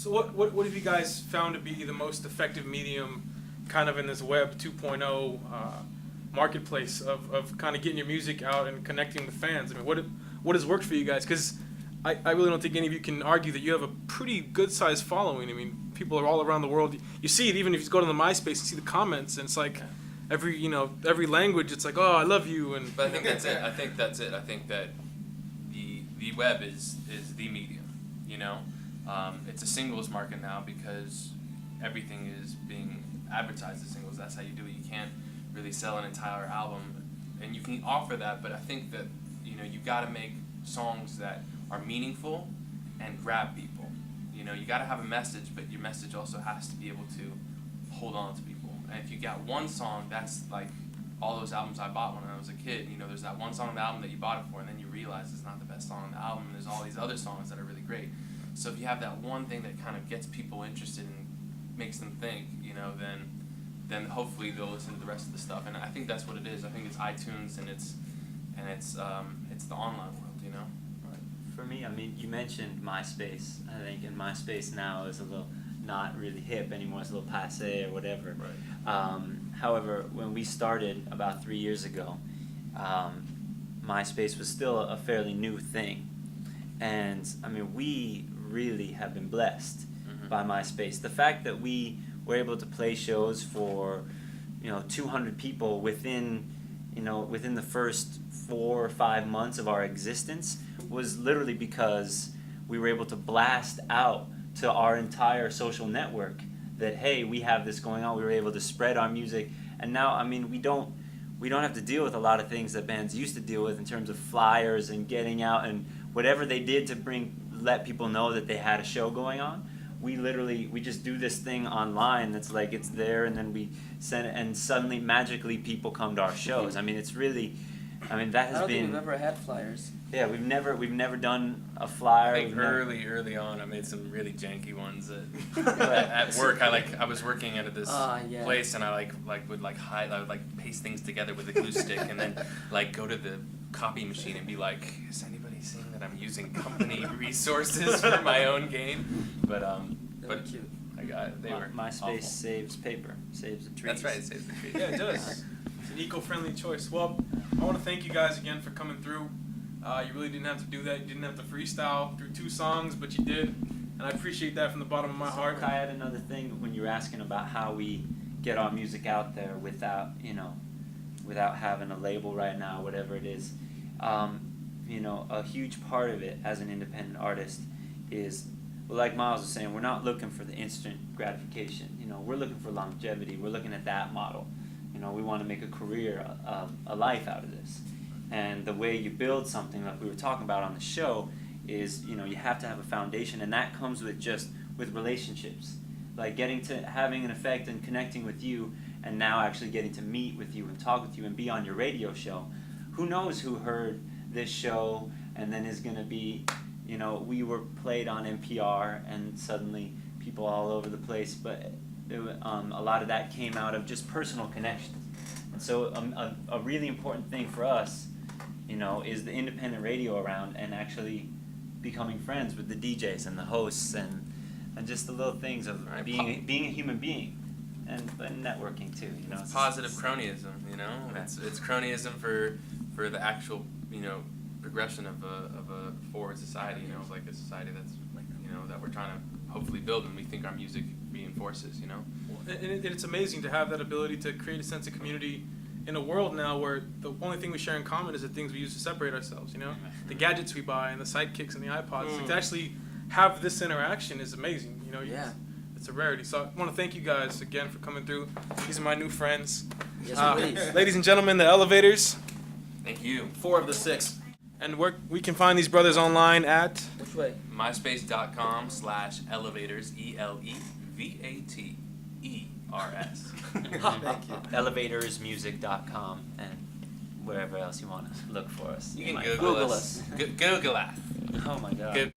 So what have you guys found to be the most effective medium kind of in this Web 2.0 marketplace of kind of getting your music out and connecting with fans? I mean, what has worked for you guys? Because I really don't think any of you can argue that you have a pretty good-sized following. I mean, people are all around the world. You see it even if you go to the Myspace and see the comments, and it's like every language, it's like, oh, I love you. But I think that's it. I think that's it. I think that the web is the medium, you know? It's a singles market now because everything is being advertised as singles. That's how you do it. You can't really sell an entire album, and you can offer that, but I think that, you know, you got to make songs that are meaningful and grab people. You know, you got to have a message, but your message also has to be able to hold on to people. And if you got one song, that's like all those albums I bought when I was a kid. You know, there's that one song on the album that you bought it for, and then you realize it's not the best song on the album, and there's all these other songs that are really great. So if you have that one thing that kind of gets people interested and makes them think, you know, then hopefully they'll listen to the rest of the stuff. And I think that's what it is. I think it's iTunes and it's the online world, you know. For me, I mean, you mentioned Myspace. I think, and Myspace now is a little not really hip anymore. It's a little passé or whatever. Right. However, when we started about 3 years ago, Myspace was still a fairly new thing. And, I mean, we really have been blessed by Myspace. The fact that we were able to play shows for, 200 people within the first 4 or 5 months of our existence was literally because we were able to blast out to our entire social network that, hey, we have this going on. We were able to spread our music, and now, I mean, we don't have to deal with a lot of things that bands used to deal with in terms of flyers and getting out and whatever they did to let people know that they had a show going on. We just do this thing online that's like it's there, and then we send it, and suddenly magically people come to our shows. I mean, it's really, that has been. I don't think we've ever had flyers. Yeah, we've never done a flyer. I think early on I made some really janky ones at work. I was working at this place, and I would paste things together with a glue stick, and then go to the copy machine and be like, is anybody seeing that I'm using company resources for my own game? But cute. They were MySpace awful. Saves paper, saves the trees. That's right, it saves the trees. Yeah, it does. It's an eco-friendly choice. Well, I want to thank you guys again for coming through. You really didn't have to do that. You didn't have to freestyle through 2 songs, but you did. And I appreciate that from the bottom of my heart. I had another thing when you were asking about how we get our music out there without having a label right now, whatever it is. A huge part of it as an independent artist is, well, like Miles was saying, we're not looking for the instant gratification. We're looking for longevity. We're looking at that model. We want to make a career, a life out of this. And the way you build something, like we were talking about on the show, is you have to have a foundation, and that comes with relationships, like having an effect and connecting with you, and now actually getting to meet with you and talk with you and be on your radio show. Who knows who heard this show and then is going to be, we were played on NPR and suddenly people all over the place, but a lot of that came out of just personal connections. And so a really important thing for us, is the independent radio around and actually becoming friends with the DJs and the hosts and just the little things of being a human being and networking too. It's positive cronyism. Right. It's cronyism for the actual progression of a forward society. Like a society that's that we're trying to hopefully build, and we think our music reinforces. And it's amazing to have that ability to create a sense of community in a world now where the only thing we share in common is the things we use to separate ourselves, the gadgets we buy and the sidekicks and the iPods. Like, to actually have this interaction is amazing, It's a rarity. So I want to thank you guys again for coming through. These are my new friends. Yes, please. Ladies and gentlemen, the Elevators. Thank you. 4 of the 6. And we can find these brothers online at... Which way? Myspace.com/elevators, ELEVATERS. Thank you. Elevatorsmusic.com and wherever else you want to look for us. You can might Google Google us. us. Google us. Oh my God. Good.